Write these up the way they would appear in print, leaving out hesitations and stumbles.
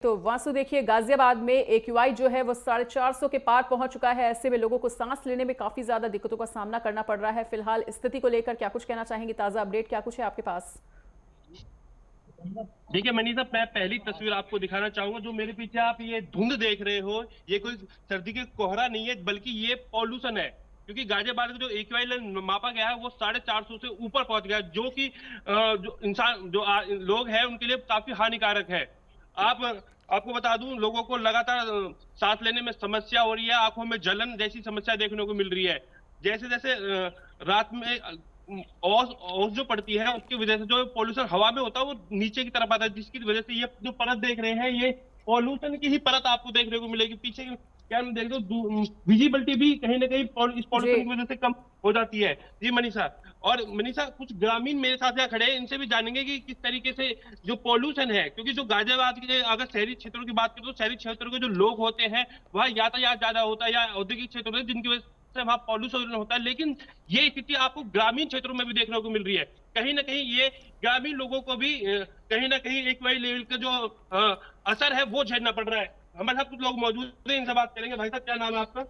तो वासु देखिए, गाजियाबाद में AQI जो है वो 450 के पार पहुंच चुका है। ऐसे में लोगों को सांस लेने में काफी ज्यादा दिक्कतों का सामना करना पड़ रहा है। फिलहाल स्थिति को लेकर क्या कुछ कहना चाहेंगे? ताजा अपडेट क्या कुछ है आपके पास? देखिए मनीषा, मैं पहली तस्वीर आपको दिखाना चाहूंगा। जो मेरे पीछे आप ये धुंध देख रहे हो, ये कोई सर्दी के कोहरा नहीं है, बल्कि ये पॉल्यूशन है। क्योंकि गाजियाबाद का जो AQI मापा गया है वो 450 से ऊपर पहुंच गया, जो कि जो इंसान लोग हैं उनके लिए काफी हानिकारक है। आप आपको बता दूं, लोगों को लगातार सांस लेने में समस्या हो रही है, आंखों में जलन जैसी समस्या देखने को मिल रही है। जैसे जैसे रात में ओस ओस जो पड़ती है, उसकी वजह से जो पॉल्यूशन हवा में होता है वो नीचे की तरफ आता है, जिसकी वजह से ये जो परत देख रहे हैं, ये पॉल्यूशन की ही परत आपको देखने को मिलेगी। पीछे क्या हम देख रहे हो, विजिबिलिटी भी कहीं ना कहीं इस जी। पॉल्यूशन की वजह से कम हो जाती है। जी मनीषा। और मनीषा, कुछ ग्रामीण मेरे साथ यहाँ खड़े हैं, इनसे भी जानेंगे कि किस तरीके से जो पॉल्यूशन है, क्योंकि जो गाजियाबाद के अगर शहरी क्षेत्रों की बात करें तो शहरी क्षेत्रों के जो लोग होते हैं वहाँ यातायात ज्यादा होता है, या औद्योगिक क्षेत्रों में, जिनकी वजह से वहाँ पॉल्यूशन होता है। लेकिन ये स्थिति आपको ग्रामीण क्षेत्रों में भी देखने को मिल रही है। कहीं ना कहीं ये ग्रामीण लोगों को भी कहीं ना कहीं AQI लेवल का जो असर है वो झेलना पड़ रहा है। हमारे साथ कुछ लोग मौजूद हैं, इनसे बात करेंगे। भाई साहब, क्या नाम है आपका?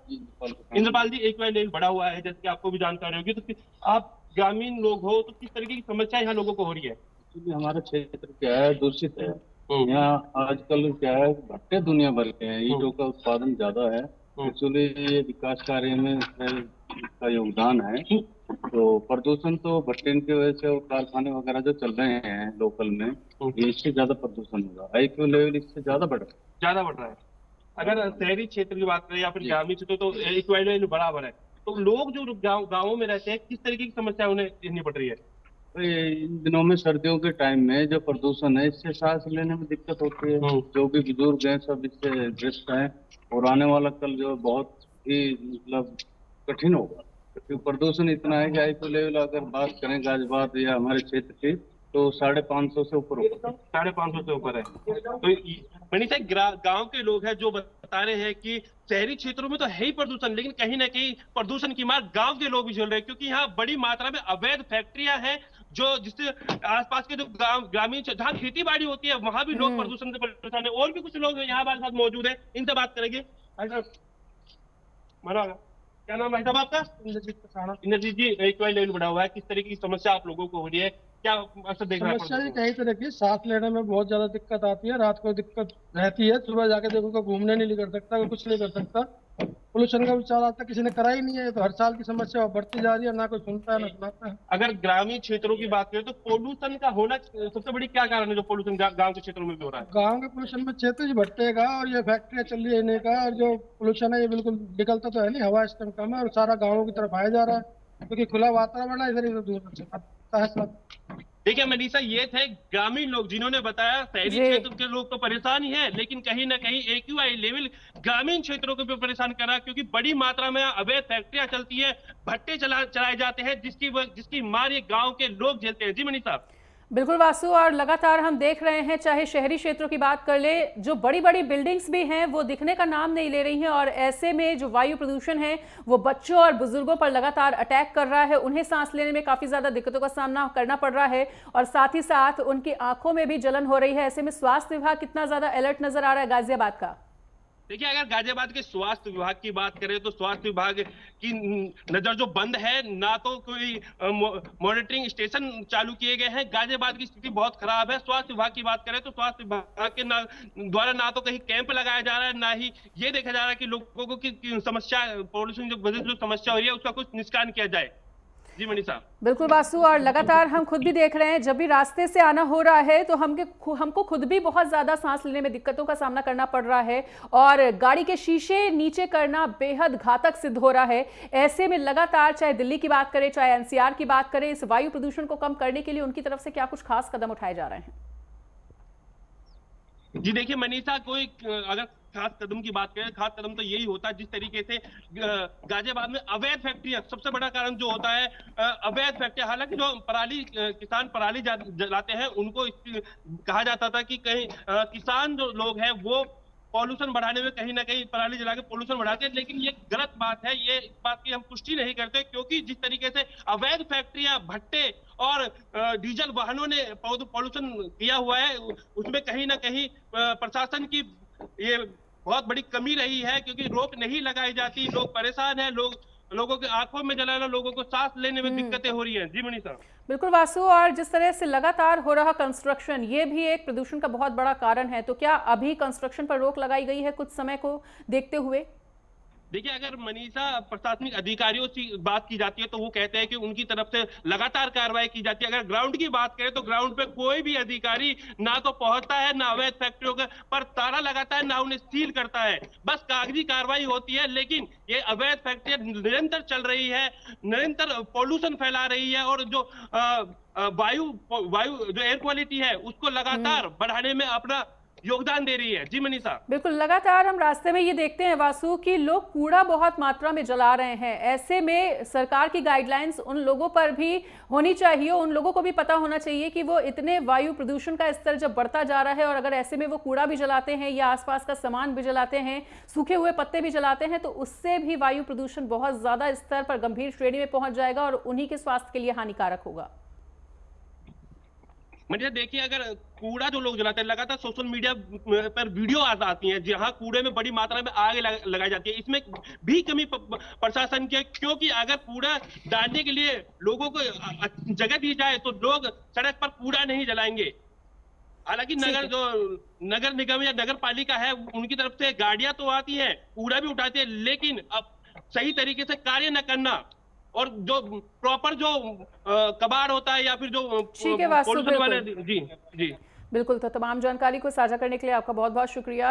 इंद्रपाल जी। AQI लेवल बढ़ा हुआ है, जैसे कि आपको भी जानकारी होगी, तो आप ग्रामीण लोग हो, तो किस तरीके की समस्या यहाँ लोगों को हो रही है? एक्चुअली हमारा क्षेत्र क्या है, दूषित है। यहाँ आजकल क्या है, भट्टे दुनिया भर के हैं, ईंटों का उत्पादन ज्यादा है। एक्चुअली ये विकास कार्य में इसका योगदान है। तो प्रदूषण तो भट्टे की वजह से और कारखाने वगैरह जो चल रहे हैं लोकल में, ये इससे ज्यादा प्रदूषण होगा। IQ लेवल इससे ज्यादा बढ़ रहा है। ज्यादा बढ़ रहा है। अगर शहरी क्षेत्र की बात करें या फिर ग्रामीण क्षेत्र, तो AQI लेवल बराबर है। तो लोग जो गाँवों में रहते हैं, किस तरीके की समस्या उन्हें झेलनी पड़ रही है? तो इन दिनों में सर्दियों के टाइम में जो प्रदूषण है, इससे सांस लेने में दिक्कत होती है। जो भी बुजुर्ग हैं सब इससे ग्रस्त हैं, और आने वाला कल जो बहुत ही मतलब कठिन होगा, क्योंकि प्रदूषण इतना है कि IQ लेवल अगर बात करें गाजियाबाद या हमारे क्षेत्र की, तो 550 से ऊपर होगा। 550 से ऊपर है। तो मनीषा, गांव के लोग हैं जो बता रहे हैं कि शहरी क्षेत्रों में तो है ही प्रदूषण, लेकिन कहीं ना कहीं प्रदूषण की मार गांव के लोग भी झेल रहे हैं, क्योंकि यहाँ बड़ी मात्रा में अवैध फैक्ट्रियां हैं, जो जिससे आसपास के जो ग्रामीण जहाँ खेती बाड़ी होती है वहां भी लोग प्रदूषण से परेशान है। और भी कुछ लोग यहाँ हमारे साथ मौजूद है, इनसे बात करेंगे। भाई साहब, मना क्या नाम भाई साहब आपका? इंद्रजीत जी, AQI लेवल बढ़ा हुआ है, किस तरीके की समस्या आप लोगों को हो रही है, क्या असर देख रहा है? समस्या ये कई तरह की, सांस लेने में बहुत ज्यादा दिक्कत आती है, रात को दिक्कत रहती है, सुबह जाके देखो तो घूमने नहीं कर सकता, कोई कुछ नहीं कर सकता। पोल्यूशन का विचार आता किसी ने करा ही नहीं है, तो हर साल की समस्या बढ़ती जा रही है, ना कोई सुनता है ना सुनाता है। अगर ग्रामीण क्षेत्रों की बात करें तो पोल्यूशन का होना सबसे बड़ी क्या कारण है, जो पोल्यूशन गांव के क्षेत्रों में भी हो रहा है? गाँव के पोल्यूशन में क्षेत्र जी भट्टे का और ये फैक्ट्रियाँ चल रही है इन्हीं का, और जो पोल्यूशन है ये बिल्कुल निकलता तो है नहीं, हवा इस टाइम कम है और सारा गाँवों की तरफ आया जा रहा है, क्योंकि खुला वातावरण है, इधर इधर दूर है सब। देखिए मनीषा, ये थे ग्रामीण लोग जिन्होंने बताया शहरी क्षेत्र के लोग तो परेशान ही हैं, लेकिन कहीं ना कहीं AQI लेवल ग्रामीण क्षेत्रों को भी परेशान कर रहा है, क्योंकि बड़ी मात्रा में अवैध फैक्ट्रियां चलती है, भट्टे चलाए जाते हैं, जिसकी मार ये गांव के लोग झेलते हैं। जी मनीषा। बिल्कुल वासु, और लगातार हम देख रहे हैं, चाहे शहरी क्षेत्रों की बात कर ले, जो बड़ी बड़ी बिल्डिंग्स भी हैं वो दिखने का नाम नहीं ले रही हैं, और ऐसे में जो वायु प्रदूषण है वो बच्चों और बुजुर्गों पर लगातार अटैक कर रहा है। उन्हें सांस लेने में काफी ज्यादा दिक्कतों का सामना करना पड़ रहा है, और साथ ही साथ उनकी आंखों में भी जलन हो रही है। ऐसे में स्वास्थ्य विभाग कितना ज्यादा अलर्ट नजर आ रहा है गाजियाबाद का? देखिए, अगर गाजियाबाद के स्वास्थ्य विभाग की बात करें तो स्वास्थ्य विभाग की नजर जो बंद है, ना तो कोई मॉनिटरिंग स्टेशन चालू किए गए हैं। गाजियाबाद की स्थिति बहुत खराब है। स्वास्थ्य विभाग की बात करें तो स्वास्थ्य विभाग के द्वारा ना तो कहीं कैंप लगाया जा रहा है, ना ही ये देखा जा रहा है कि लोगों को की समस्या, पॉल्यूशन जो वजह से जो समस्या हो रही है उसका कुछ निष्कासन किया जाए। जी मनीषा। बिल्कुल वासु, और लगातार हम खुद भी देख रहे हैं, जब भी रास्ते से आना हो रहा है तो हमको खुद भी बहुत ज्यादा सांस लेने में दिक्कतों का सामना करना पड़ रहा है, और गाड़ी के शीशे नीचे करना बेहद घातक सिद्ध हो रहा है। ऐसे में लगातार, चाहे दिल्ली की बात करें चाहे NCR की बात करें, इस वायु प्रदूषण को कम करने के लिए उनकी तरफ से क्या कुछ खास कदम उठाए जा रहे हैं? जी देखिए मनीषा, कोई अगर खास कदम की बात करें, खास कदम तो यही होता है जिस तरीके से गाजियाबाद में अवैध फैक्ट्रियां, सबसे बड़ा कारण जो होता है अवैध फैक्ट्रियां। हालांकि जो किसान पराली जलाते हैं, उनको कहा जाता था कि कहीं किसान जो लोग हैं वो पॉल्यूशन बढ़ाने में कहीं ना कहीं पराली जला के पॉल्यूशन बढ़ाते हैं, लेकिन ये गलत बात है। ये इस बात की हम पुष्टि नहीं करते, क्योंकि जिस तरीके से अवैध फैक्ट्रियां, भट्टे और डीजल वाहनों ने पॉल्यूशन किया हुआ है, उसमें कहीं ना कहीं प्रशासन की ये बहुत बड़ी कमी रही है, क्योंकि रोक नहीं लगाई जाती, लोग परेशान हैं, लोगों की आंखों में जलाना, लोगों को सांस लेने में दिक्कतें हो रही हैं। जी मनीषा। बिल्कुल वासु, और जिस तरह से लगातार हो रहा कंस्ट्रक्शन, ये भी एक प्रदूषण का बहुत बड़ा कारण है, तो क्या अभी कंस्ट्रक्शन पर रोक लगाई गई है कुछ समय को देखते हुए? देखिए, अगर मनीषा प्रशासनिक अधिकारियों से बात की जाती है तो वो कहते हैं कि उनकी तरफ से लगातार कार्रवाई की जाती है। अगर ग्राउंड की बात करें तो ग्राउंड पे कोई भी अधिकारी ना तो पहुंचता है, ना अवैध फैक्ट्रियों पर ताला लगाता है, ना उन्हें सील करता है। बस कागजी कार्रवाई होती है, लेकिन ये अवैध फैक्ट्रियां निरंतर चल रही है, निरंतर पॉल्यूशन फैला रही है, और जो वायु जो एयर क्वालिटी है उसको लगातार बढ़ाने में अपना योगदान दे रही है। जी मनीषा। बिल्कुल, लगातार हम रास्ते में ये देखते हैं वासु कि लोग कूड़ा बहुत मात्रा में जला रहे हैं। ऐसे में सरकार की गाइडलाइंस उन लोगों पर भी होनी चाहिए, उन लोगों को भी पता होना चाहिए कि वो इतने वायु प्रदूषण का स्तर जब बढ़ता जा रहा है और अगर ऐसे में वो कूड़ा भी जलाते हैं या आसपास का सामान भी जलाते हैं, सूखे हुए पत्ते भी जलाते हैं, तो उससे भी वायु प्रदूषण बहुत ज्यादा स्तर पर गंभीर श्रेणी में पहुंच जाएगा और उन्हीं के स्वास्थ्य के लिए हानिकारक होगा। मतलब देखिए, अगर कूड़ा जो लोग जलाते हैं, लगातार सोशल मीडिया पर वीडियो आती हैं जहां कूड़े में बड़ी मात्रा में आग लगाई जाती है। इसमें भी कमी प्रशासन की है, क्योंकि अगर कूड़ा डालने के लिए लोगों को जगह दी जाए तो लोग सड़क पर कूड़ा नहीं जलाएंगे। हालांकि नगर निगम या नगर पालिका है, उनकी तरफ से गाड़ियां तो आती है, कूड़ा भी उठाती है, लेकिन अब सही तरीके से कार्य न करना और जो प्रॉपर जो कबाड़ होता है या फिर जो ठीक है वासु, पॉल्यूशन वाले। जी जी बिल्कुल। तो तमाम जानकारी को साझा करने के लिए आपका बहुत बहुत शुक्रिया।